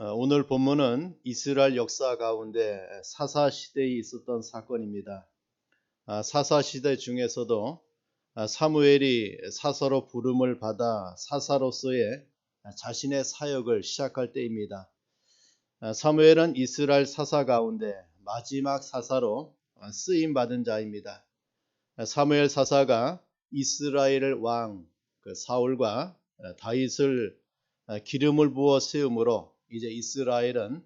오늘 본문은 이스라엘 역사 가운데 사사시대에 있었던 사건입니다. 사사시대 중에서도 사무엘이 사사로 부름을 받아 사사로서의 자신의 사역을 시작할 때입니다. 사무엘은 이스라엘 사사 가운데 마지막 사사로 쓰임받은 자입니다. 사무엘 사사가 이스라엘 왕 사울과 다윗을 기름을 부어 세움으로 이제 이스라엘은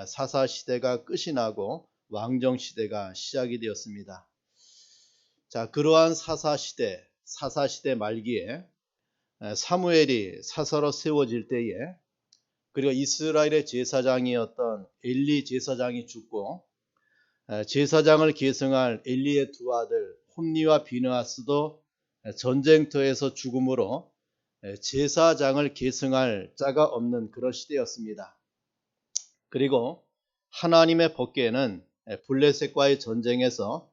사사 시대가 끝이 나고 왕정 시대가 시작이 되었습니다. 자, 그러한 사사 시대 말기에 사무엘이 사사로 세워질 때에 그리고 이스라엘의 제사장이었던 엘리 제사장이 죽고 제사장을 계승할 엘리의 두 아들 홈니와 비느하스도 전쟁터에서 죽음으로 제사장을 계승할 자가 없는 그런 시대였습니다. 그리고 하나님의 법궤는 블레셋과의 전쟁에서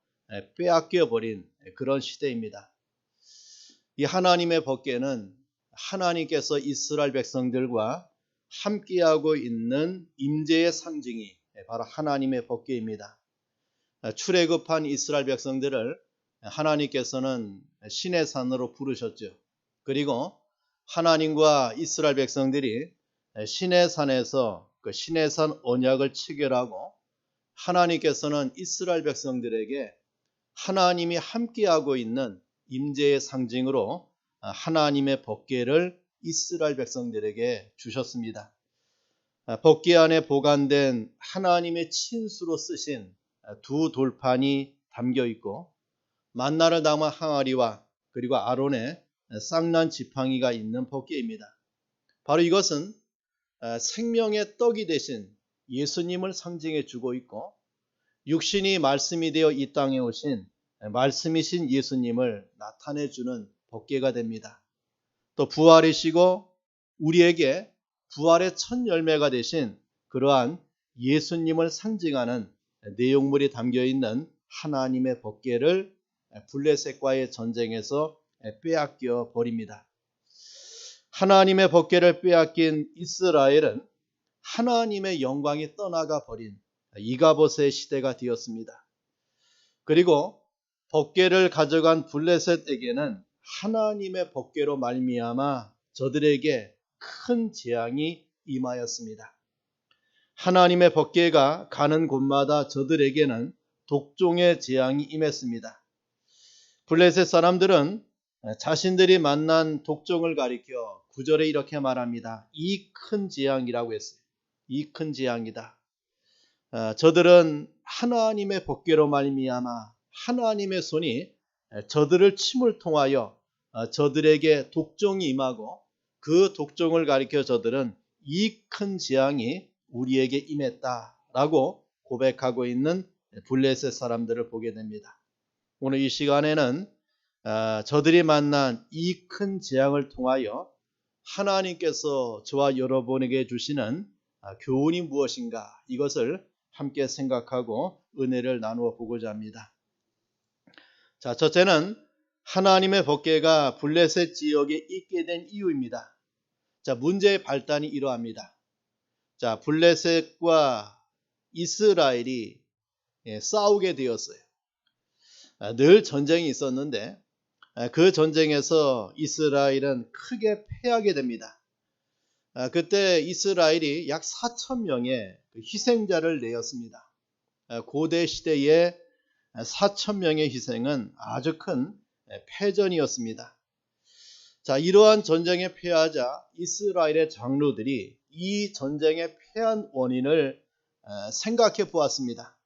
빼앗겨 버린 그런 시대입니다. 이 하나님의 법궤는 하나님께서 이스라엘 백성들과 함께하고 있는 임재의 상징이 바로 하나님의 법궤입니다. 출애굽한 이스라엘 백성들을 하나님께서는 신의 산으로 부르셨죠. 그리고 하나님과 이스라엘 백성들이 신의 산에서 그 신의 산 언약을 체결하고 하나님께서는 이스라엘 백성들에게 하나님이 함께하고 있는 임재의 상징으로 하나님의 법궤를 이스라엘 백성들에게 주셨습니다. 법궤 안에 보관된 하나님의 친수로 쓰신 두 돌판이 담겨 있고 만나를 담은 항아리와 그리고 아론의 쌍난 지팡이가 있는 법궤입니다. 바로 이것은 생명의 떡이 되신 예수님을 상징해 주고 있고 육신이 말씀이 되어 이 땅에 오신 말씀이신 예수님을 나타내 주는 법궤가 됩니다. 또 부활이시고 우리에게 부활의 첫 열매가 되신 그러한 예수님을 상징하는 내용물이 담겨 있는 하나님의 법궤를 블레셋과의 전쟁에서 빼앗겨 버립니다. 하나님의 법궤를 빼앗긴 이스라엘은 하나님의 영광이 떠나가 버린 이가봇의 시대가 되었습니다. 그리고 법궤를 가져간 블레셋에게는 하나님의 법궤로 말미암아 저들에게 큰 재앙이 임하였습니다. 하나님의 법궤가 가는 곳마다 저들에게는 독종의 재앙이 임했습니다. 블레셋 사람들은 자신들이 만난 독종을 가리켜 9절에 이렇게 말합니다. 이 큰 재앙이라고 했어요. 이 큰 재앙이다. 저들은 하나님의 법궤로 말미암아 하나님의 손이 저들을 침을 통하여 저들에게 독종이 임하고 그 독종을 가리켜 저들은 이 큰 재앙이 우리에게 임했다라고 고백하고 있는 블레셋 사람들을 보게 됩니다. 오늘 이 시간에는 저들이 만난 이 큰 재앙을 통하여 하나님께서 저와 여러분에게 주시는 교훈이 무엇인가 이것을 함께 생각하고 은혜를 나누어 보고자 합니다. 자, 첫째는 하나님의 법궤가 블레셋 지역에 있게 된 이유입니다. 자, 문제의 발단이 이러합니다. 자, 블레셋과 이스라엘이 싸우게 되었어요. 늘 전쟁이 있었는데 그 전쟁에서 이스라엘은 크게 패하게 됩니다. 그때 이스라엘이 약 4,000명의 희생자를 내었습니다. 고대 시대에 4,000명의 희생은 아주 큰 패전이었습니다. 자, 이러한 전쟁에 패하자 이스라엘의 장로들이 이 전쟁에 패한 원인을 생각해 보았습니다.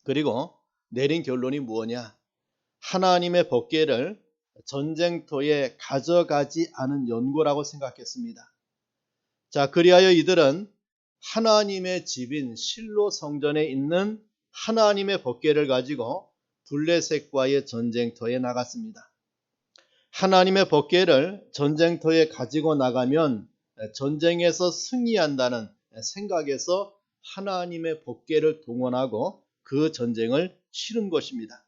그리고 내린 결론이 무엇이냐? 하나님의 법궤를 전쟁터에 가져가지 않은 연고라고 생각했습니다. 자, 그리하여 이들은 하나님의 집인 실로 성전에 있는 하나님의 법궤를 가지고 블레셋과의 전쟁터에 나갔습니다. 하나님의 법궤를 전쟁터에 가지고 나가면 전쟁에서 승리한다는 생각에서 하나님의 법궤를 동원하고 그 전쟁을 치른 것입니다.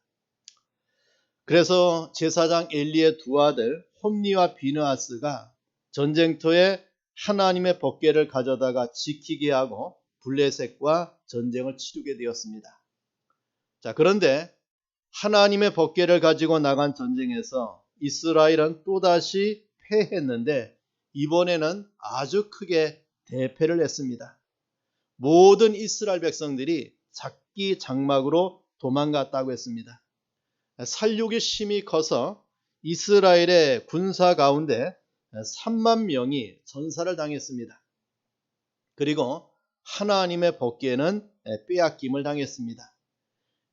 그래서 제사장 엘리의 두 아들 홈니와 비느하스가 전쟁터에 하나님의 법궤를 가져다가 지키게 하고 블레셋과 전쟁을 치르게 되었습니다. 자, 그런데 하나님의 법궤를 가지고 나간 전쟁에서 이스라엘은 또다시 패했는데 이번에는 아주 크게 대패를 했습니다. 모든 이스라엘 백성들이 장기 장막으로 도망갔다고 했습니다. 살육이 심히 커서 이스라엘의 군사 가운데 3만 명이 전사를 당했습니다. 그리고 하나님의 법궤는 빼앗김을 당했습니다.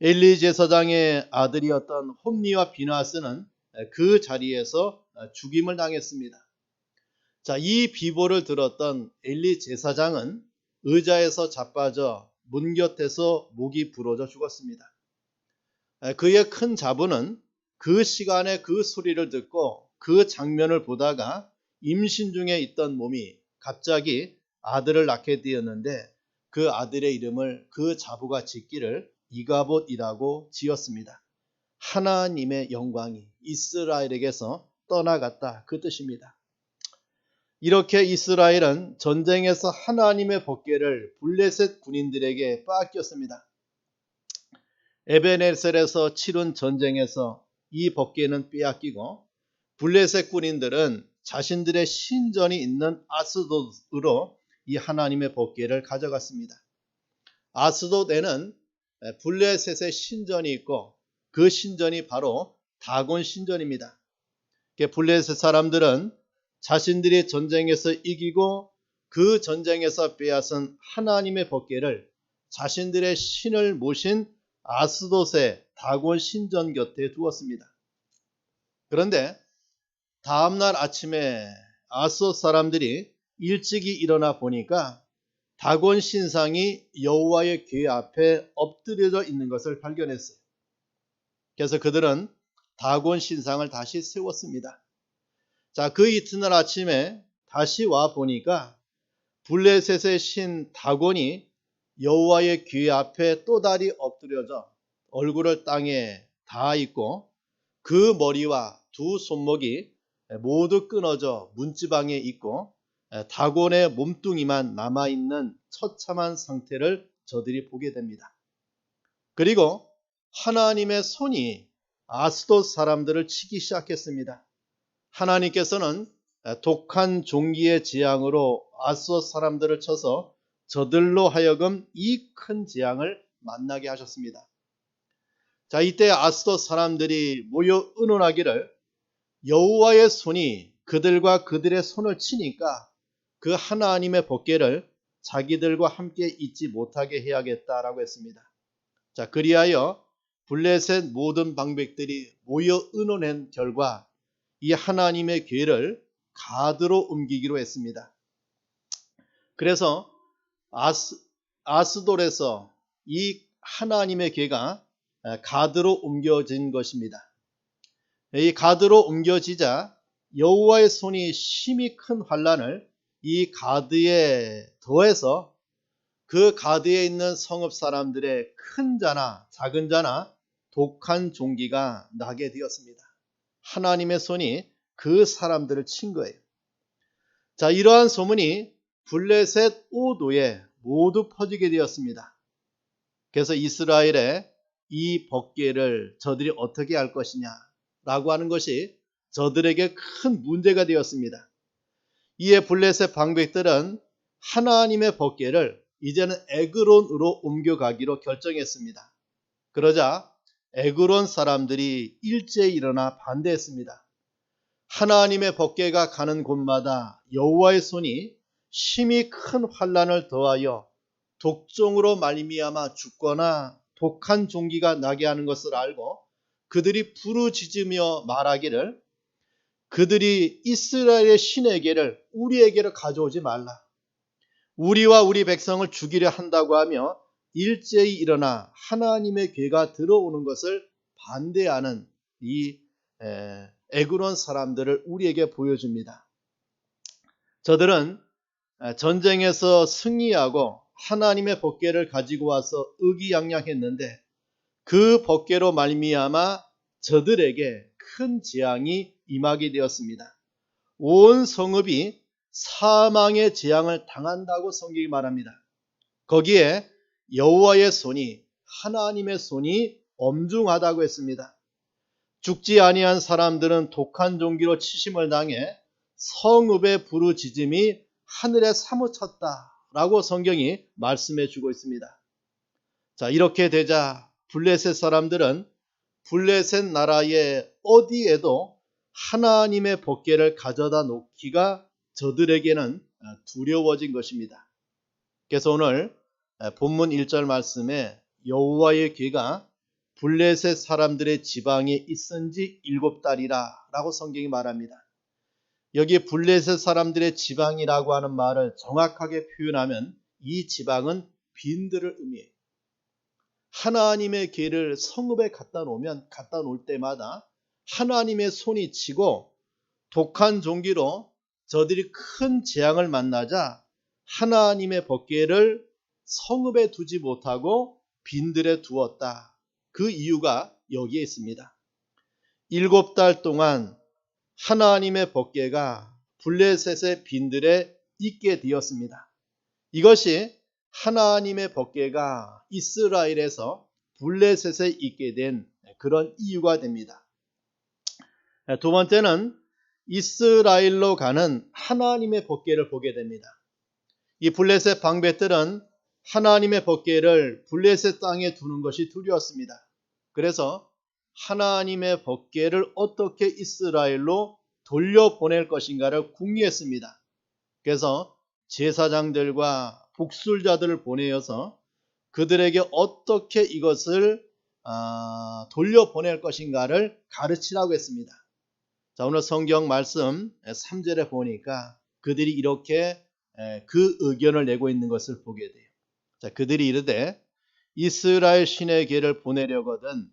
엘리 제사장의 아들이었던 홈니와 비나스는 그 자리에서 죽임을 당했습니다. 자, 이 비보를 들었던 엘리 제사장은 의자에서 자빠져 문 곁에서 목이 부러져 죽었습니다. 그의 큰 자부는 그 시간에 그 소리를 듣고 그 장면을 보다가 임신 중에 있던 몸이 갑자기 아들을 낳게 되었는데 그 아들의 이름을 그 자부가 짓기를 이가봇이라고 지었습니다. 하나님의 영광이 이스라엘에게서 떠나갔다, 그 뜻입니다. 이렇게 이스라엘은 전쟁에서 하나님의 법궤를 블레셋 군인들에게 빼앗겼습니다. 에베네셀에서 치른 전쟁에서 이 법궤는 빼앗기고 블레셋 군인들은 자신들의 신전이 있는 아스돗으로 이 하나님의 법궤를 가져갔습니다. 아스돗에는 블레셋의 신전이 있고 그 신전이 바로 다곤 신전입니다. 블레셋 사람들은 자신들이 전쟁에서 이기고 그 전쟁에서 빼앗은 하나님의 법궤를 자신들의 신을 모신 아스돗의 다곤 신전 곁에 두었습니다. 그런데 다음날 아침에 아스돗 사람들이 일찍이 일어나 보니까 다곤 신상이 여호와의 궤 앞에 엎드려져 있는 것을 발견했어요. 그래서 그들은 다곤 신상을 다시 세웠습니다. 자, 그 이튿날 아침에 다시 와 보니까 블레셋의 신 다곤이 여호와의 궤 앞에 또 다리 엎드려져 얼굴을 땅에 닿아 있고 그 머리와 두 손목이 모두 끊어져 문지방에 있고 다곤의 몸뚱이만 남아있는 처참한 상태를 저들이 보게 됩니다. 그리고 하나님의 손이 아스돗 사람들을 치기 시작했습니다. 하나님께서는 독한 종기의 재앙으로 아스돗 사람들을 쳐서 저들로 하여금 이 큰 재앙을 만나게 하셨습니다. 자, 이때 아스돗 사람들이 모여 의논하기를 여호와의 손이 그들과 그들의 손을 치니까 그 하나님의 법궤를 자기들과 함께 잊지 못하게 해야겠다라고 했습니다. 자, 그리하여 블레셋 모든 방백들이 모여 의논한 결과 이 하나님의 궤를 가드로 옮기기로 했습니다. 그래서 아스돗에서 이 하나님의 궤가 가드로 옮겨진 것입니다. 이 가드로 옮겨지자 여호와의 손이 심히 큰 환란을 이 가드에 더해서 그 가드에 있는 성읍 사람들의 큰 자나 작은 자나 독한 종기가 나게 되었습니다. 하나님의 손이 그 사람들을 친 거예요. 자, 이러한 소문이 블레셋 오도에 모두 퍼지게 되었습니다. 그래서 이스라엘의 이 법궤를 저들이 어떻게 할 것이냐 라고 하는 것이 저들에게 큰 문제가 되었습니다. 이에 블레셋 방백들은 하나님의 법궤를 이제는 에그론으로 옮겨가기로 결정했습니다. 그러자 에그론 사람들이 일제히 일어나 반대했습니다. 하나님의 법궤가 가는 곳마다 여호와의 손이 심히 큰 환란을 더하여 독종으로 말미암아 죽거나 독한 종기가 나게 하는 것을 알고 그들이 부르짖으며 말하기를 그들이 이스라엘의 신에게를 우리에게로 가져오지 말라. 우리와 우리 백성을 죽이려 한다고 하며 일제히 일어나 하나님의 궤가 들어오는 것을 반대하는 이 에그론 사람들을 우리에게 보여줍니다. 저들은 전쟁에서 승리하고 하나님의 법궤를 가지고 와서 의기양양했는데 그 법궤로 말미암아 저들에게 큰 재앙이 임하게 되었습니다. 온 성읍이 사망의 재앙을 당한다고 성경이 말합니다. 거기에 여호와의 손이, 하나님의 손이 엄중하다고 했습니다. 죽지 아니한 사람들은 독한 종기로 치심을 당해 성읍의 부르짖음이 하늘에 사무쳤다라고 성경이 말씀해 주고 있습니다. 자, 이렇게 되자 블레셋 사람들은 블레셋 나라의 어디에도 하나님의 법궤를 가져다 놓기가 저들에게는 두려워진 것입니다. 그래서 오늘 본문 1절 말씀에 여호와의 궤가 블레셋 사람들의 지방에 있은 지 7달이라 라고 성경이 말합니다. 여기 블레셋 사람들의 지방이라고 하는 말을 정확하게 표현하면 이 지방은 빈들을 의미해요. 하나님의 궤를 성읍에 갖다 놓을 때마다 하나님의 손이 치고 독한 종기로 저들이 큰 재앙을 만나자 하나님의 법궤를 성읍에 두지 못하고 빈들에 두었다. 그 이유가 여기에 있습니다. 7달 동안 하나님의 법궤가 블레셋의 빈들에 있게 되었습니다. 이것이 하나님의 법궤가 이스라엘에서 블레셋에 있게 된 그런 이유가 됩니다. 두 번째는 이스라엘로 가는 하나님의 법궤를 보게 됩니다. 이 블레셋 방백들은 하나님의 법궤를 블레셋 땅에 두는 것이 두려웠습니다. 그래서 하나님의 법궤를 어떻게 이스라엘로 돌려보낼 것인가를 궁리했습니다. 그래서 제사장들과 복술자들을 보내어서 그들에게 어떻게 이것을 돌려보낼 것인가를 가르치라고 했습니다. 자, 오늘 성경 말씀 3절에 보니까 그들이 이렇게 그 의견을 내고 있는 것을 보게 돼요. 자, 그들이 이르되 이스라엘 신의 궤를 보내려거든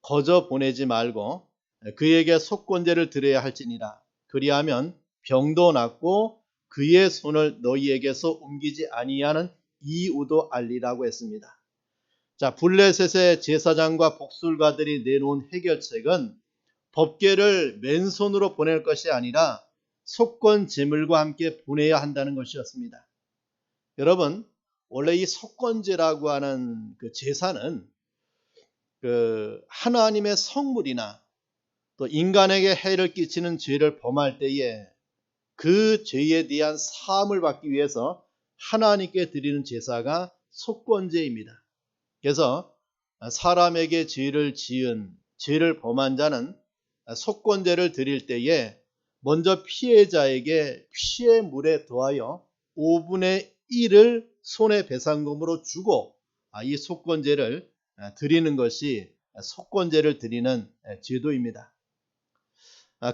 거저 보내지 말고 그에게 속건제를 드려야 할지니라. 그리하면 병도 낫고 그의 손을 너희에게서 옮기지 아니하는 이유도 알리라고 했습니다. 자, 블레셋의 제사장과 복술가들이 내놓은 해결책은 법궤를 맨손으로 보낼 것이 아니라 속건 제물과 함께 보내야 한다는 것이었습니다. 여러분, 원래 이 속건제라고 하는 그 제사는 하나님의 성물이나 또 인간에게 해를 끼치는 죄를 범할 때에 그 죄에 대한 사함을 받기 위해서 하나님께 드리는 제사가 속건제입니다. 그래서 사람에게 죄를 범한 자는 속건제를 드릴 때에 먼저 피해자에게 피해물에 더하여 5분의 1을 손해배상금으로 주고 이 속건제를 드리는 것이 속건제를 드리는 제도입니다.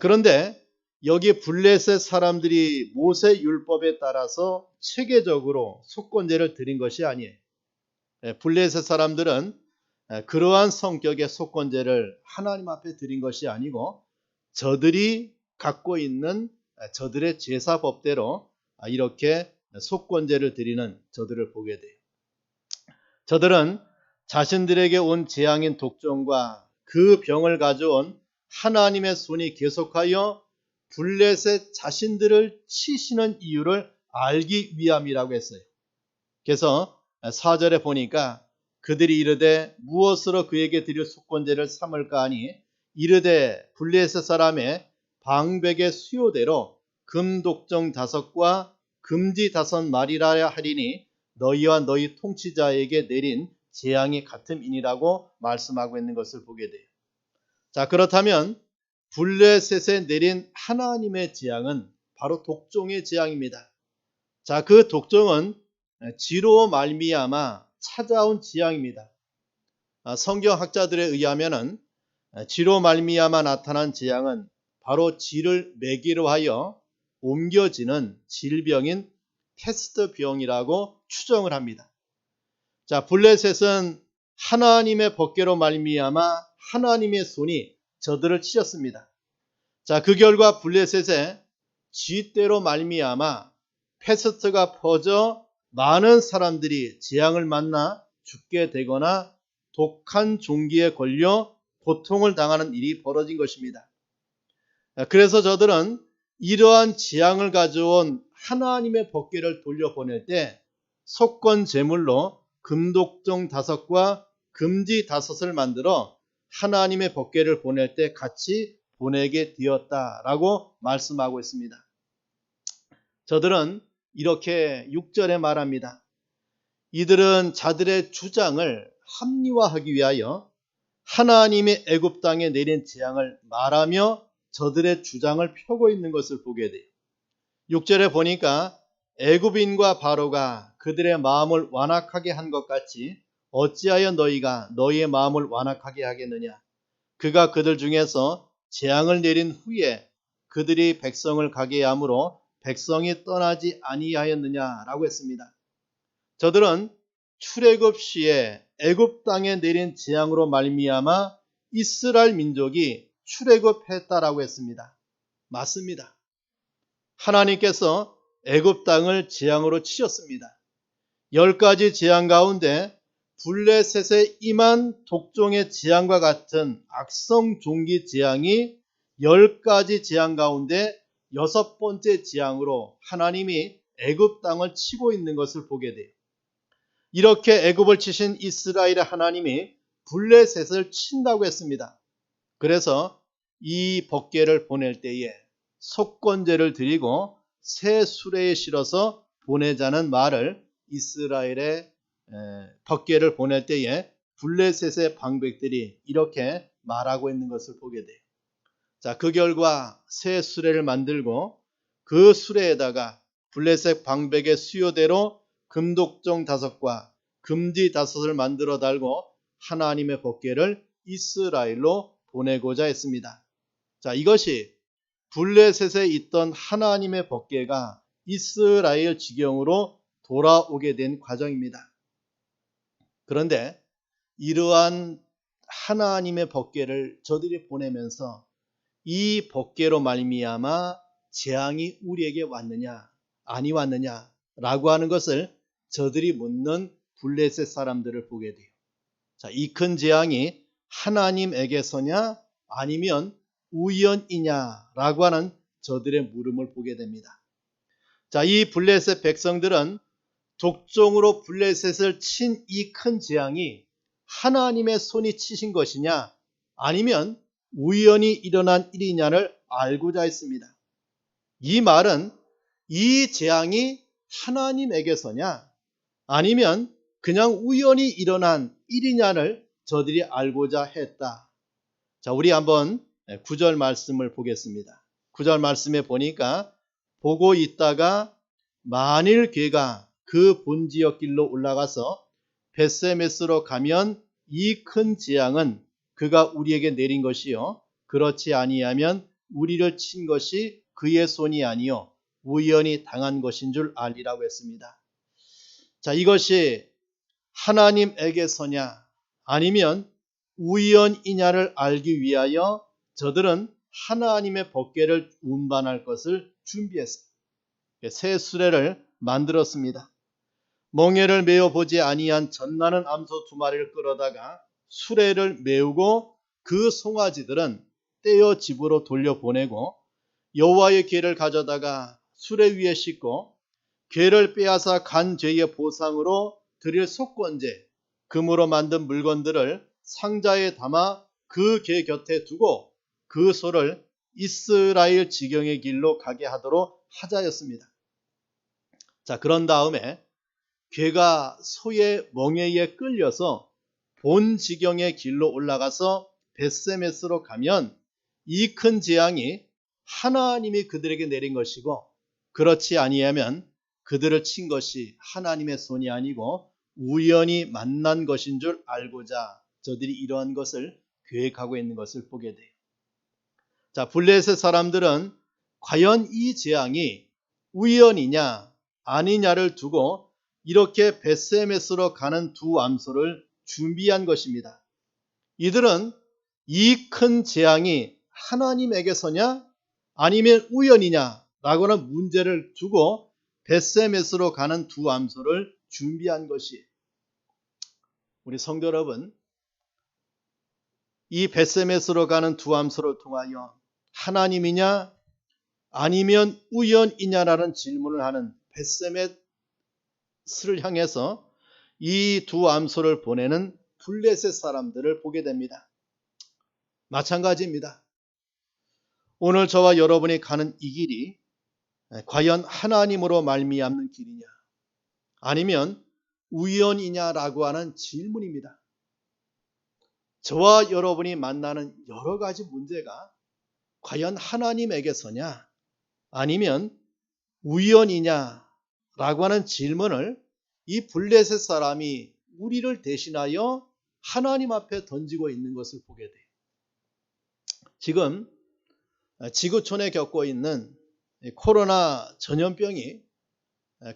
그런데 여기 블레셋 사람들이 모세 율법에 따라서 체계적으로 속건제를 드린 것이 아니에요. 블레셋 사람들은 그러한 성격의 속건제를 하나님 앞에 드린 것이 아니고 저들이 갖고 있는 저들의 제사법대로 이렇게 속건제를 드리는 저들을 보게 돼요. 저들은 자신들에게 온 재앙인 독종과 그 병을 가져온 하나님의 손이 계속하여 블레셋 자신들을 치시는 이유를 알기 위함이라고 했어요. 그래서 4절에 보니까 그들이 이르되 무엇으로 그에게 드릴 속건제를 삼을까 하니 이르되 블레셋 사람의 방백의 수요대로 금독종 5과 금지 5마리라 하리니 너희와 너희 통치자에게 내린 재앙이 같음이니라고 말씀하고 있는 것을 보게 돼요. 자, 그렇다면 블레셋에 내린 하나님의 재앙은 바로 독종의 재앙입니다. 자, 그 독종은 쥐로 말미암아 찾아온 재앙입니다. 성경학자들에 의하면은 쥐로 말미암아 나타난 재앙은 바로 쥐를 매기로 하여 옮겨지는 질병인 패스트병이라고 추정을 합니다. 자, 블레셋은 하나님의 법궤로 말미암아 하나님의 손이 저들을 치셨습니다. 자, 그 결과 블레셋에 쥐떼로 말미암아 패스트가 퍼져 많은 사람들이 재앙을 만나 죽게 되거나 독한 종기에 걸려 고통을 당하는 일이 벌어진 것입니다. 그래서 저들은 이러한 재앙을 가져온 하나님의 법궤를 돌려보낼 때 속건 제물로 금독종 5과 금지 5을 만들어 하나님의 법궤를 보낼 때 같이 보내게 되었다라고 말씀하고 있습니다. 저들은 이렇게 6절에 말합니다. 이들은 자들의 주장을 합리화하기 위하여 하나님의 애굽 땅에 내린 재앙을 말하며 저들의 주장을 펴고 있는 것을 보게 돼요. 6절에 보니까 애굽인과 바로가 그들의 마음을 완악하게 한 것 같이 어찌하여 너희가 너희의 마음을 완악하게 하겠느냐. 그가 그들 중에서 재앙을 내린 후에 그들이 백성을 가게 함으로 백성이 떠나지 아니하였느냐라고 했습니다. 저들은 출애굽 시에 애굽 땅에 내린 재앙으로 말미암아 이스라엘 민족이 출애굽했다라고 했습니다. 맞습니다. 하나님께서 애굽 땅을 재앙으로 치셨습니다. 10가지 재앙 가운데 블레셋에 임한 독종의 재앙과 같은 악성 종기 재앙이 10가지 재앙 가운데 6번째 재앙으로 하나님이 애굽 땅을 치고 있는 것을 보게 돼요. 이렇게 애굽을 치신 이스라엘의 하나님이 블레셋을 친다고 했습니다. 그래서 이 법궤를 보낼 때에 속건제를 드리고 새 수레에 실어서 보내자는 말을 이스라엘의 법궤를 보낼 때에 블레셋의 방백들이 이렇게 말하고 있는 것을 보게 돼요. 자, 그 결과 새 수레를 만들고 그 수레에다가 블레셋 방백의 수요대로 금독종 5과 금지 5을 만들어 달고 하나님의 법궤를 이스라엘로 보내고자 했습니다. 자, 이것이 블레셋에 있던 하나님의 법궤가 이스라엘 지경으로 돌아오게 된 과정입니다. 그런데 이러한 하나님의 법궤를 저들이 보내면서 이 법궤로 말미암아 재앙이 우리에게 왔느냐 아니 왔느냐라고 하는 것을 저들이 묻는 블레셋 사람들을 보게 돼요. 자, 이 큰 재앙이 하나님에게서냐 아니면 우연이냐라고 하는 저들의 물음을 보게 됩니다. 자, 이 블레셋 백성들은 독종으로 블레셋을 친 이 큰 재앙이 하나님의 손이 치신 것이냐 아니면 우연히 일어난 일이냐를 알고자 했습니다. 이 말은 이 재앙이 하나님에게서냐 아니면 그냥 우연히 일어난 일이냐를 저들이 알고자 했다. 자, 우리 한번 9절 말씀을 보겠습니다. 9절 말씀에 보니까 보고 있다가 만일 걔가 그 본지역 길로 올라가서 벳세메스로 가면 이 큰 재앙은 그가 우리에게 내린 것이요 그렇지 아니하면 우리를 친 것이 그의 손이 아니요 우연히 당한 것인 줄 알리라고 했습니다. 자, 이것이 하나님에게서냐 아니면 우연이냐를 알기 위하여 저들은 하나님의 법궤를 운반할 것을 준비했습니다. 새 수레를 만들었습니다. 멍에를 메어 보지 아니한 젖나는 암소 2마리를 끌어다가 수레를 메우고 그 송아지들은 떼어 집으로 돌려보내고 여호와의 궤를 가져다가 수레 위에 싣고 궤를 빼앗아 간 죄의 보상으로 드릴 속건제 금으로 만든 물건들을 상자에 담아 그 궤 곁에 두고 그 소를 이스라엘 지경의 길로 가게 하도록 하자였습니다. 자, 그런 다음에 궤가 소의 멍에에 끌려서 본 지경의 길로 올라가서 벳세메스로 가면 이 큰 재앙이 하나님이 그들에게 내린 것이고 그렇지 아니하면 그들을 친 것이 하나님의 손이 아니고 우연히 만난 것인 줄 알고자 저들이 이러한 것을 계획하고 있는 것을 보게 돼요. 자, 블레셋 사람들은 과연 이 재앙이 우연이냐 아니냐를 두고 이렇게 벳세메스로 가는 2 암소를 준비한 것입니다. 이들은 이 큰 재앙이 하나님에게서냐 아니면 우연이냐 라고는 문제를 두고 벳세메스로 가는 2 암소를 준비한 것이 우리 성도 여러분, 이 벳세메스로 가는 2 암소를 통하여 하나님이냐 아니면 우연이냐라는 질문을 하는 벳세메스를 향해서 이 두 암소를 보내는 블레셋 사람들을 보게 됩니다. 마찬가지입니다. 오늘 저와 여러분이 가는 이 길이 과연 하나님으로 말미암는 길이냐 아니면 우연이냐라고 하는 질문입니다. 저와 여러분이 만나는 여러 가지 문제가 과연 하나님에게서냐 아니면 우연이냐라고 하는 질문을 이 블레셋 사람이 우리를 대신하여 하나님 앞에 던지고 있는 것을 보게 돼요. 지금 지구촌에 겪고 있는 코로나 전염병이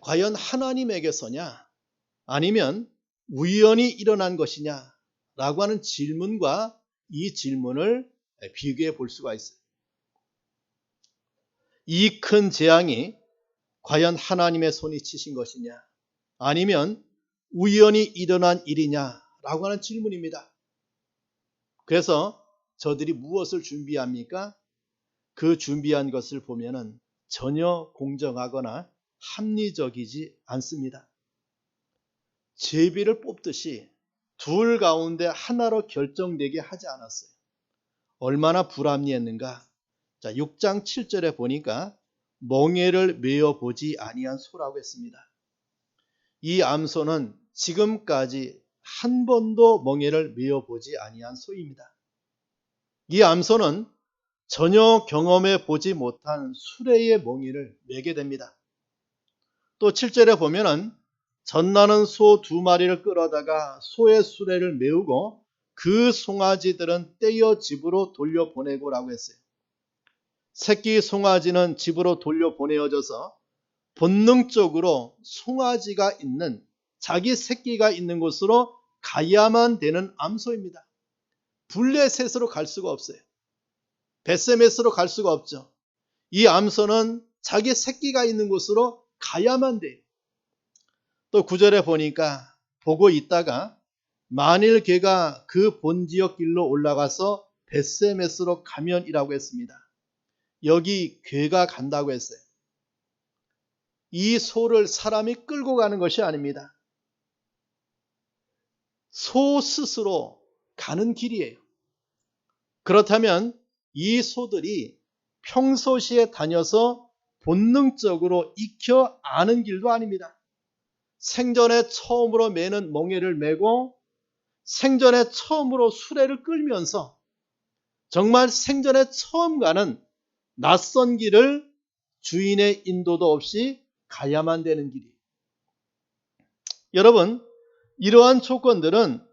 과연 하나님에게서냐 아니면 우연히 일어난 것이냐라고 하는 질문과 이 질문을 비교해 볼 수가 있어요. 이 큰 재앙이 과연 하나님의 손이 치신 것이냐 아니면 우연히 일어난 일이냐라고 하는 질문입니다. 그래서 저들이 무엇을 준비합니까? 그 준비한 것을 보면은 전혀 공정하거나 합리적이지 않습니다. 제비를 뽑듯이 둘 가운데 하나로 결정되게 하지 않았어요. 얼마나 불합리했는가. 자, 6장 7절에 보니까 멍에를 메어 보지 아니한 소라고 했습니다. 이 암소는 지금까지 한 번도 멍에를 메어 보지 아니한 소입니다. 이 암소는 전혀 경험해 보지 못한 수레의 멍에를 메게 됩니다. 또 7절에 보면은 젖나는 소 2마리를 끌어다가 소의 수레를 메우고 그 송아지들은 떼어 집으로 돌려보내고라고 했어요. 새끼 송아지는 집으로 돌려보내어져서 본능적으로 송아지가 있는 자기 새끼가 있는 곳으로 가야만 되는 암소입니다. 블레셋으로 갈 수가 없어요. 벳세메스로 갈 수가 없죠. 이 암소는 자기 새끼가 있는 곳으로 가야만 돼요. 또 9절에 보니까 보고 있다가 만일 걔가 그 본지역 길로 올라가서 벳세메스로 가면이라고 했습니다. 여기 괴가 간다고 했어요. 이 소를 사람이 끌고 가는 것이 아닙니다. 소 스스로 가는 길이에요. 그렇다면 이 소들이 평소시에 다녀서 본능적으로 익혀 아는 길도 아닙니다. 생전에 처음으로 매는 멍에를 메고 생전에 처음으로 수레를 끌면서 정말 생전에 처음 가는 낯선 길을 주인의 인도도 없이 가야만 되는 길이에요. 여러분, 이러한 조건들은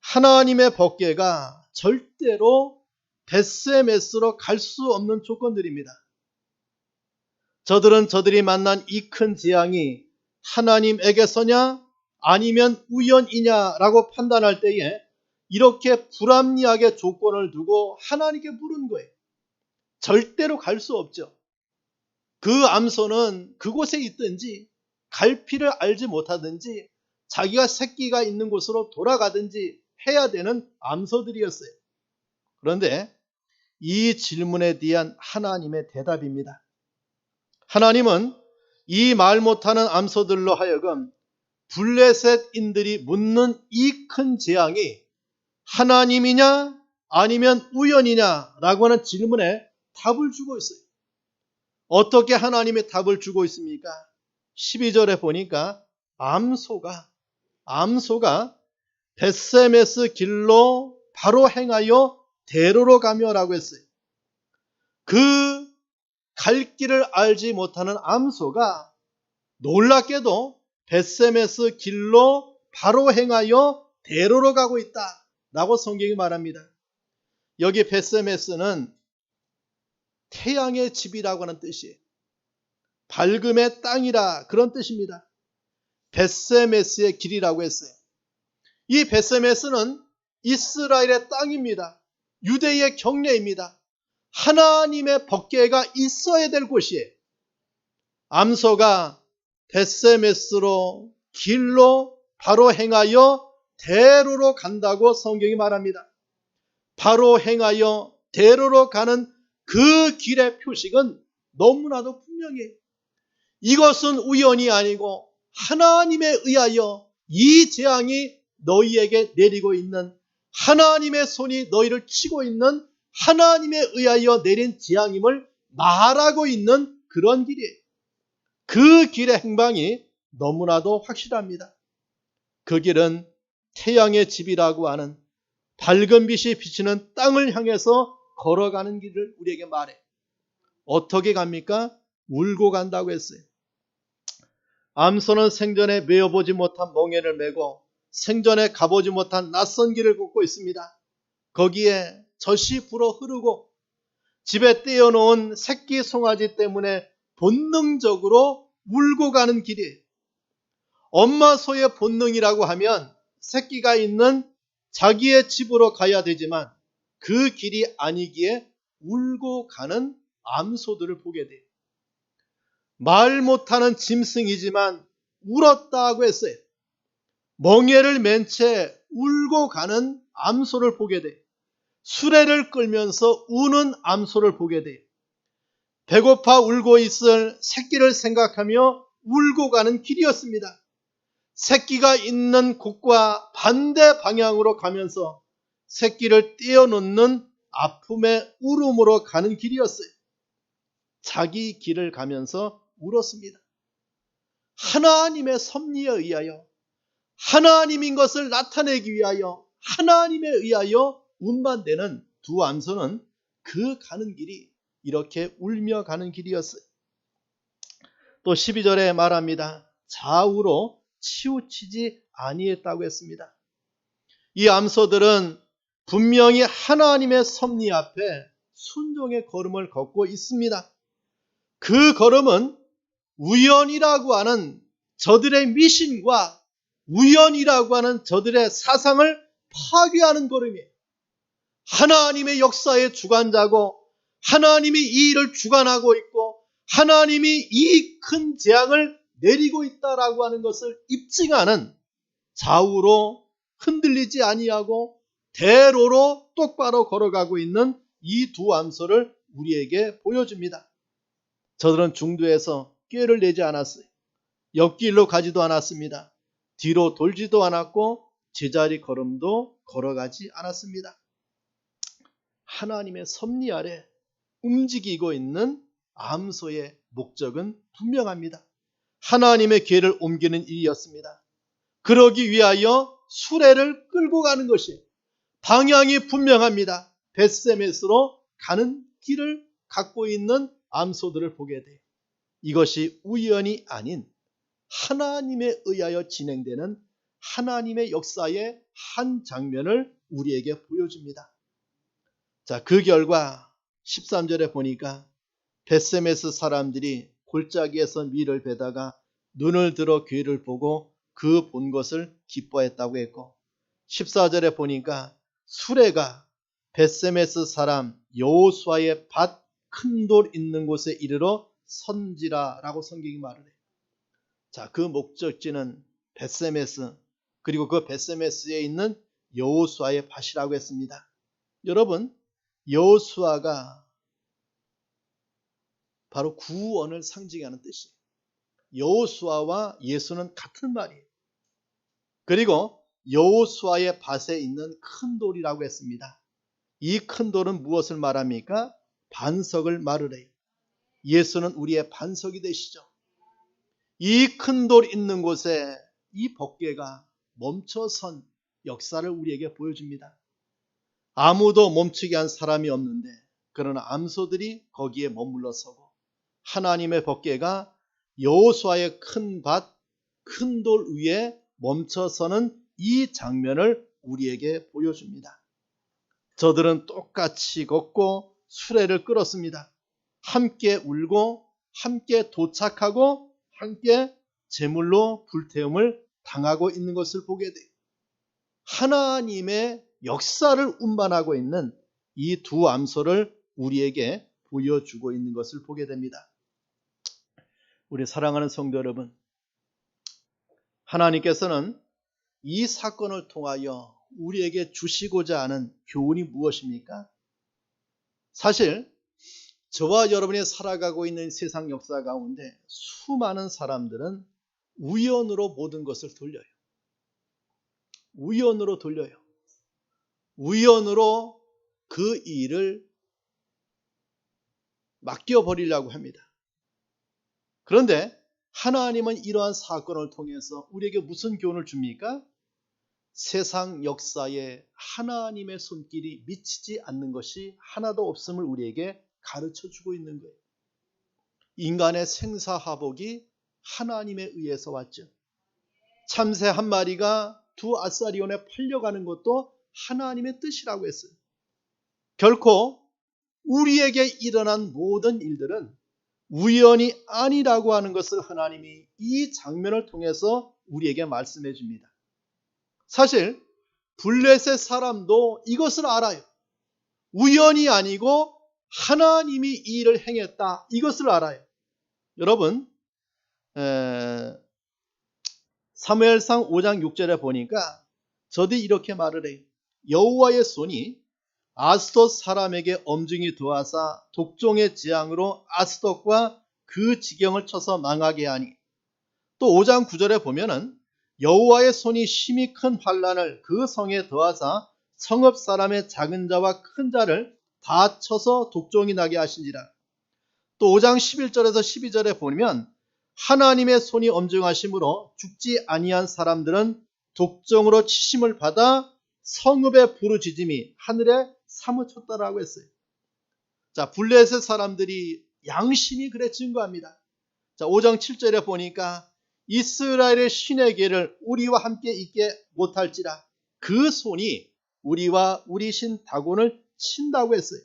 하나님의 법궤가 절대로 벳세메스로 갈 수 없는 조건들입니다. 저들이 만난 이 큰 재앙이 하나님에게서냐 아니면 우연이냐라고 판단할 때에 이렇게 불합리하게 조건을 두고 하나님께 물은 거예요. 절대로 갈 수 없죠. 그 암소는 그곳에 있든지 갈피를 알지 못하든지 자기가 새끼가 있는 곳으로 돌아가든지 해야 되는 암소들이었어요. 그런데 이 질문에 대한 하나님의 대답입니다. 하나님은 이 말 못하는 암소들로 하여금 블레셋인들이 묻는 이 큰 재앙이 하나님이냐 아니면 우연이냐라고 하는 질문에 답을 주고 있어요. 어떻게 하나님의 답을 주고 있습니까? 12절에 보니까 암소가 벳세메스 길로 바로 행하여 대로로 가며라고 했어요. 그 갈 길을 알지 못하는 암소가 놀랍게도 벳세메스 길로 바로 행하여 대로로 가고 있다라고 성경이 말합니다. 여기 벳세메스는 태양의 집이라고 하는 뜻이에요. 밝음의 땅이라 그런 뜻입니다. 벳세메스의 길이라고 했어요. 이 벳세메스는 이스라엘의 땅입니다. 유대의 경례입니다. 하나님의 법궤가 있어야 될 곳이에요. 암소가 벳세메스로 길로 바로 행하여 대로로 간다고 성경이 말합니다. 바로 행하여 대로로 가는 그 길의 표식은 너무나도 분명해요. 이것은 우연이 아니고 하나님에 의하여 이 재앙이 너희에게 내리고 있는, 하나님의 손이 너희를 치고 있는, 하나님에 의하여 내린 재앙임을 말하고 있는 그런 길이에요. 그 길의 행방이 너무나도 확실합니다. 그 길은 태양의 집이라고 하는 밝은 빛이 비치는 땅을 향해서 걸어가는 길을 우리에게 말해. 어떻게 갑니까? 울고 간다고 했어요. 암소는 생전에 메어보지 못한 멍에를 메고 생전에 가보지 못한 낯선 길을 걷고 있습니다. 거기에 젖이 불어 흐르고 집에 떼어놓은 새끼 송아지 때문에 본능적으로 울고 가는 길이에요. 엄마 소의 본능이라고 하면 새끼가 있는 자기의 집으로 가야 되지만 그 길이 아니기에 울고 가는 암소들을 보게 돼요. 말 못하는 짐승이지만 울었다고 했어요. 멍에를 맨 채 울고 가는 암소를 보게 돼요. 수레를 끌면서 우는 암소를 보게 돼요. 배고파 울고 있을 새끼를 생각하며 울고 가는 길이었습니다. 새끼가 있는 곳과 반대 방향으로 가면서 새끼를 떼어놓는 아픔의 울음으로 가는 길이었어요. 자기 길을 가면서 울었습니다. 하나님의 섭리에 의하여, 하나님인 것을 나타내기 위하여, 하나님에 의하여 운반되는 두 암소는 그 가는 길이 이렇게 울며 가는 길이었어요. 또 12절에 말합니다. 좌우로 치우치지 아니했다고 했습니다. 이 암소들은 분명히 하나님의 섭리 앞에 순종의 걸음을 걷고 있습니다. 그 걸음은 우연이라고 하는 저들의 미신과 우연이라고 하는 저들의 사상을 파괴하는 걸음이에요. 하나님의 역사의 주관자고 하나님이 이 일을 주관하고 있고 하나님이 이 큰 재앙을 내리고 있다라고 하는 것을 입증하는, 좌우로 흔들리지 아니하고 대로로 똑바로 걸어가고 있는 이 두 암소를 우리에게 보여줍니다. 저들은 중도에서 꾀를 내지 않았어요. 옆길로 가지도 않았습니다. 뒤로 돌지도 않았고 제자리 걸음도 걸어가지 않았습니다. 하나님의 섭리 아래 움직이고 있는 암소의 목적은 분명합니다. 하나님의 계를 옮기는 일이었습니다. 그러기 위하여 수레를 끌고 가는 것이, 방향이 분명합니다. 벳세메스로 가는 길을 갖고 있는 암소들을 보게 돼요. 이것이 우연이 아닌 하나님에 의하여 진행되는 하나님의 역사의 한 장면을 우리에게 보여줍니다. 자, 그 결과 13절에 보니까 벳세메스 사람들이 골짜기에서 밀을 베다가 눈을 들어 괴를 보고 그 본 것을 기뻐했다고 했고, 14절에 보니까 수레가 벳세메스 사람 여호수아의 밭 큰 돌 있는 곳에 이르러 선지라라고 성경이 말을 해요. 자, 그 목적지는 벳세메스, 그리고 그 벳세메스에 있는 여호수아의 밭이라고 했습니다. 여러분, 여호수아가 바로 구원을 상징하는 뜻이에요. 여호수아와 예수는 같은 말이에요. 그리고 여호수아의 밭에 있는 큰 돌이라고 했습니다. 이 큰 돌은 무엇을 말합니까? 반석을 말을 해요. 예수는 우리의 반석이 되시죠. 이 큰 돌 있는 곳에 이 법궤가 멈춰선 역사를 우리에게 보여줍니다. 아무도 멈추게 한 사람이 없는데 그러나 암소들이 거기에 머물러 서고 하나님의 법궤가 여호수아의 큰 밭, 큰 돌 위에 멈춰서는 이 장면을 우리에게 보여줍니다. 저들은 똑같이 걷고 수레를 끌었습니다. 함께 울고 함께 도착하고 함께 제물로 불태움을 당하고 있는 것을 보게 돼요. 하나님의 역사를 운반하고 있는 이 두 암소를 우리에게 보여주고 있는 것을 보게 됩니다. 우리 사랑하는 성도 여러분, 하나님께서는 이 사건을 통하여 우리에게 주시고자 하는 교훈이 무엇입니까? 사실 저와 여러분이 살아가고 있는 세상 역사 가운데 수많은 사람들은 우연으로 모든 것을 돌려요. 우연으로 돌려요. 우연으로 그 일을 맡겨버리려고 합니다. 그런데 하나님은 이러한 사건을 통해서 우리에게 무슨 교훈을 줍니까? 세상 역사에 하나님의 손길이 미치지 않는 것이 하나도 없음을 우리에게 가르쳐주고 있는 거예요. 인간의 생사화복이 하나님에 의해서 왔죠. 참새 한 마리가 두 아사리온에 팔려가는 것도 하나님의 뜻이라고 했어요. 결코 우리에게 일어난 모든 일들은 우연이 아니라고 하는 것을 하나님이 이 장면을 통해서 우리에게 말씀해 줍니다. 사실 블레셋 사람도 이것을 알아요. 우연이 아니고 하나님이 이 일을 행했다. 이것을 알아요. 여러분 사무엘상 5장 6절에 보니까 저들이 이렇게 말을 해요. 여호와의 손이 아스돗 사람에게 엄중히 도하사 독종의 재앙으로 아스돗과 그 지경을 쳐서 망하게 하니, 또 5장 9절에 보면은 여호와의 손이 심히 큰 환난을 그 성에 더하사 성읍 사람의 작은 자와 큰 자를 다 쳐서 독종이 나게 하신지라. 또 5장 11절에서 12절에 보면 하나님의 손이 엄중하심으로 죽지 아니한 사람들은 독종으로 치심을 받아 성읍의 부르짖음이 하늘에 사무쳤다라고 했어요. 자, 블레셋 사람들이 양심이 그래 증거합니다. 자, 5장 7절에 보니까 이스라엘의 신의 길을 우리와 함께 있게 못할지라 그 손이 우리와 우리 신 다곤을 친다고 했어요.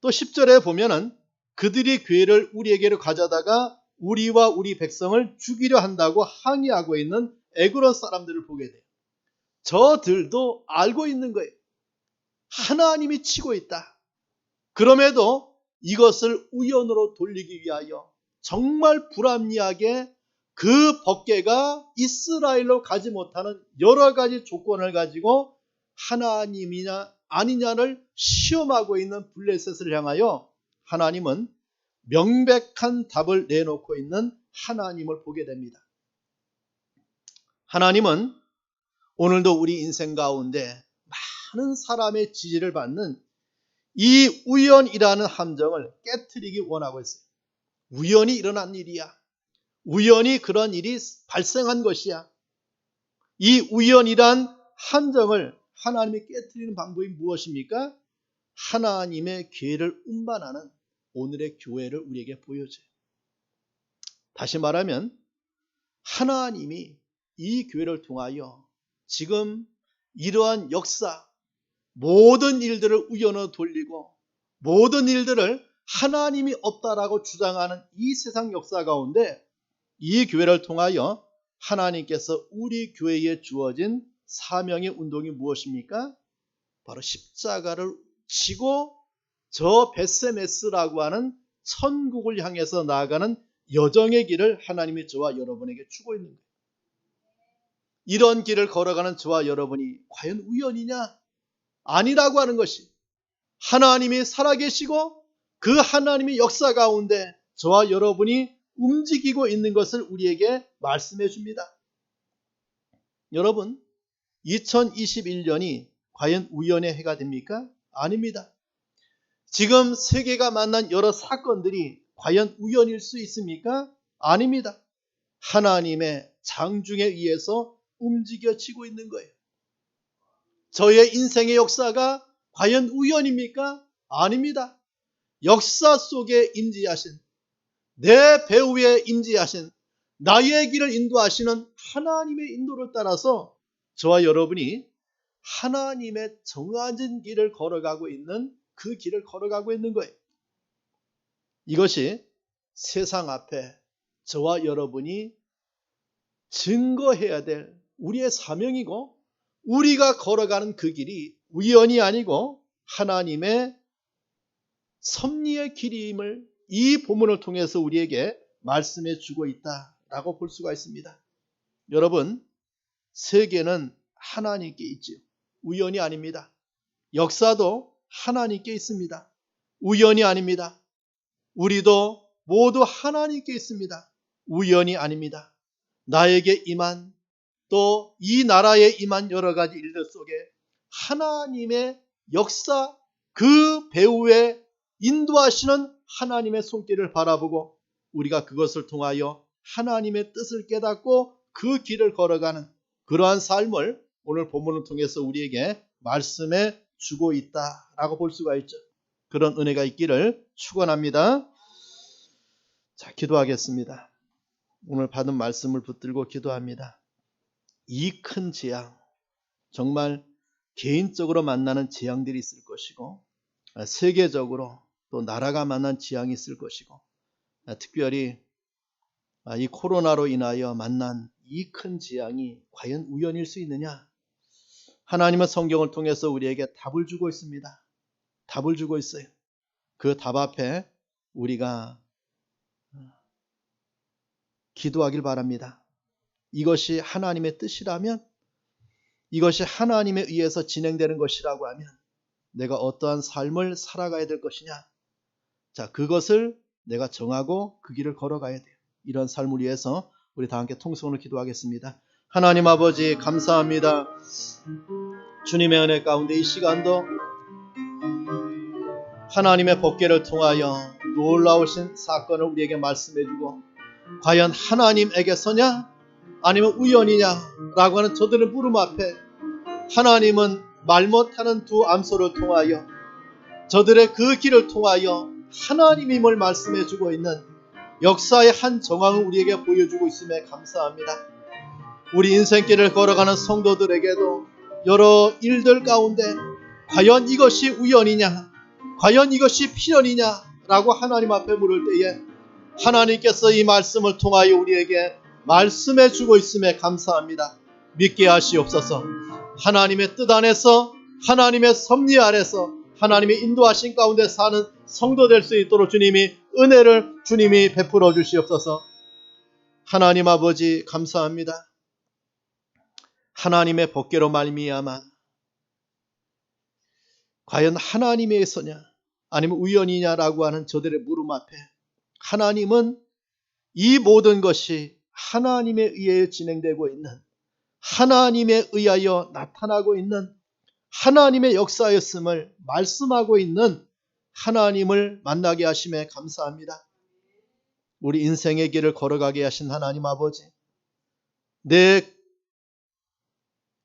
또 10절에 보면은 그들이 괴를 우리에게로 가져다가 우리와 우리 백성을 죽이려 한다고 항의하고 있는 에그론 사람들을 보게 돼요. 저들도 알고 있는 거예요. 하나님이 치고 있다. 그럼에도 이것을 우연으로 돌리기 위하여 정말 불합리하게 그 법궤가 이스라엘로 가지 못하는 여러 가지 조건을 가지고 하나님이냐 아니냐를 시험하고 있는 블레셋을 향하여 하나님은 명백한 답을 내놓고 있는 하나님을 보게 됩니다. 하나님은 오늘도 우리 인생 가운데 많은 사람의 지지를 받는 이 우연이라는 함정을 깨트리기 원하고 있어요. 우연히 일어난 일이야. 우연히 그런 일이 발생한 것이야. 이 우연이란 함정을 하나님이 깨트리는 방법이 무엇입니까? 하나님의 계획을 운반하는 오늘의 교회를 우리에게 보여줘요. 다시 말하면 하나님이 이 교회를 통하여 지금 이러한 역사, 모든 일들을 우연으로 돌리고 모든 일들을 하나님이 없다라고 주장하는 이 세상 역사 가운데 이 교회를 통하여 하나님께서 우리 교회에 주어진 사명의 운동이 무엇입니까? 바로 십자가를 지고 저 베세메스라고 하는 천국을 향해서 나아가는 여정의 길을 하나님이 저와 여러분에게 주고 있는 거예요. 이런 길을 걸어가는 저와 여러분이 과연 우연이냐? 아니라고 하는 것이 하나님이 살아계시고 그 하나님의 역사 가운데 저와 여러분이 움직이고 있는 것을 우리에게 말씀해 줍니다. 여러분, 2021년이 과연 우연의 해가 됩니까? 아닙니다. 지금 세계가 만난 여러 사건들이 과연 우연일 수 있습니까? 아닙니다. 하나님의 장중에 의해서 움직여지고 있는 거예요. 저의 인생의 역사가 과연 우연입니까? 아닙니다. 역사 속에 임재하신, 내 배후에 임재하신, 나의 길을 인도하시는 하나님의 인도를 따라서 저와 여러분이 하나님의 정해진 길을 걸어가고 있는 그 길을 걸어가고 있는 거예요. 이것이 세상 앞에 저와 여러분이 증거해야 될 우리의 사명이고 우리가 걸어가는 그 길이 우연이 아니고 하나님의 섭리의 길임을 이 본문을 통해서 우리에게 말씀해 주고 있다라고 볼 수가 있습니다. 여러분, 세계는 하나님께 있지요. 우연이 아닙니다. 역사도 하나님께 있습니다. 우연이 아닙니다. 우리도 모두 하나님께 있습니다. 우연이 아닙니다. 나에게 임한, 또 이 나라에 임한 여러 가지 일들 속에 하나님의 역사, 그 배후에 인도하시는 하나님의 손길을 바라보고 우리가 그것을 통하여 하나님의 뜻을 깨닫고 그 길을 걸어가는 그러한 삶을 오늘 본문을 통해서 우리에게 말씀해 주고 있다라고 볼 수가 있죠. 그런 은혜가 있기를 축원합니다. 자, 기도하겠습니다. 오늘 받은 말씀을 붙들고 기도합니다. 이 큰 재앙, 정말 개인적으로 만나는 재앙들이 있을 것이고 세계적으로 또 나라가 만난 재앙이 있을 것이고 특별히 이 코로나로 인하여 만난 이 큰 재앙이 과연 우연일 수 있느냐? 하나님은 성경을 통해서 우리에게 답을 주고 있습니다. 답을 주고 있어요. 그 답 앞에 우리가 기도하길 바랍니다. 이것이 하나님의 뜻이라면, 이것이 하나님에 의해서 진행되는 것이라고 하면 내가 어떠한 삶을 살아가야 될 것이냐? 자, 그것을 내가 정하고 그 길을 걸어가야 돼요. 이런 삶을 위해서 우리 다 함께 통성으로 기도하겠습니다. 하나님 아버지 감사합니다. 주님의 은혜 가운데 이 시간도 하나님의 법궤를 통하여 놀라우신 사건을 우리에게 말씀해주고 과연 하나님에게서냐 아니면 우연이냐 라고 하는 저들의 물음 앞에 하나님은 말 못하는 두 암소를 통하여 저들의 그 길을 통하여 하나님임을 말씀해주고 있는 역사의 한 정황을 우리에게 보여주고 있음에 감사합니다. 우리 인생길을 걸어가는 성도들에게도 여러 일들 가운데 과연 이것이 우연이냐, 과연 이것이 필연이냐 라고 하나님 앞에 물을 때에 하나님께서 이 말씀을 통하여 우리에게 말씀해 주고 있음에 감사합니다. 믿게 하시옵소서. 하나님의 뜻 안에서, 하나님의 섭리 아래서 하나님의 인도하신 가운데 사는 성도 될 수 있도록 주님이 은혜를 주님이 베풀어 주시옵소서. 하나님 아버지 감사합니다. 하나님의 법궤로 말미암아 과연 하나님에서냐 아니면 우연이냐라고 하는 저들의 물음 앞에 하나님은 이 모든 것이 하나님에 의해 진행되고 있는, 하나님에 의하여 나타나고 있는 하나님의 역사였음을 말씀하고 있는 하나님을 만나게 하심에 감사합니다. 우리 인생의 길을 걸어가게 하신 하나님 아버지, 내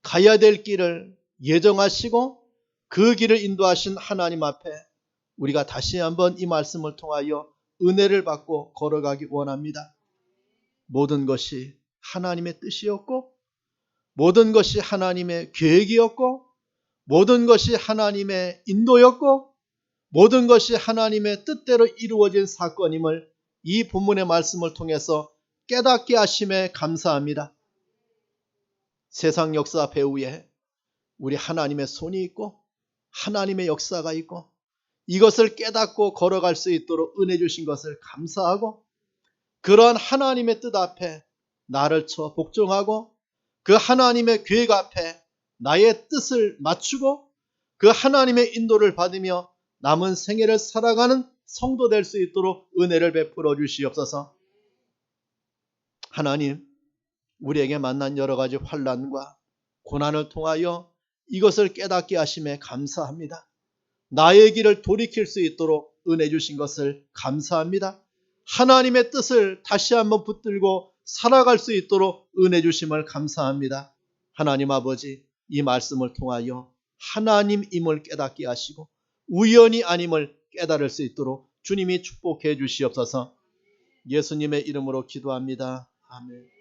가야 될 길을 예정하시고 그 길을 인도하신 하나님 앞에 우리가 다시 한번 이 말씀을 통하여 은혜를 받고 걸어가기 원합니다. 모든 것이 하나님의 뜻이었고, 모든 것이 하나님의 계획이었고, 모든 것이 하나님의 인도였고, 모든 것이 하나님의 뜻대로 이루어진 사건임을 이 본문의 말씀을 통해서 깨닫게 하심에 감사합니다. 세상 역사 배후에 우리 하나님의 손이 있고 하나님의 역사가 있고 이것을 깨닫고 걸어갈 수 있도록 은혜 주신 것을 감사하고 그러한 하나님의 뜻 앞에 나를 쳐 복종하고 그 하나님의 계획 앞에 나의 뜻을 맞추고 그 하나님의 인도를 받으며 남은 생애를 살아가는 성도 될 수 있도록 은혜를 베풀어 주시옵소서. 하나님, 우리에게 만난 여러 가지 환난과 고난을 통하여 이것을 깨닫게 하심에 감사합니다. 나의 길을 돌이킬 수 있도록 은혜 주신 것을 감사합니다. 하나님의 뜻을 다시 한번 붙들고 살아갈 수 있도록 은혜 주심을 감사합니다. 하나님 아버지, 이 말씀을 통하여 하나님임을 깨닫게 하시고 우연이 아님을 깨달을 수 있도록 주님이 축복해 주시옵소서. 예수님의 이름으로 기도합니다. 아멘.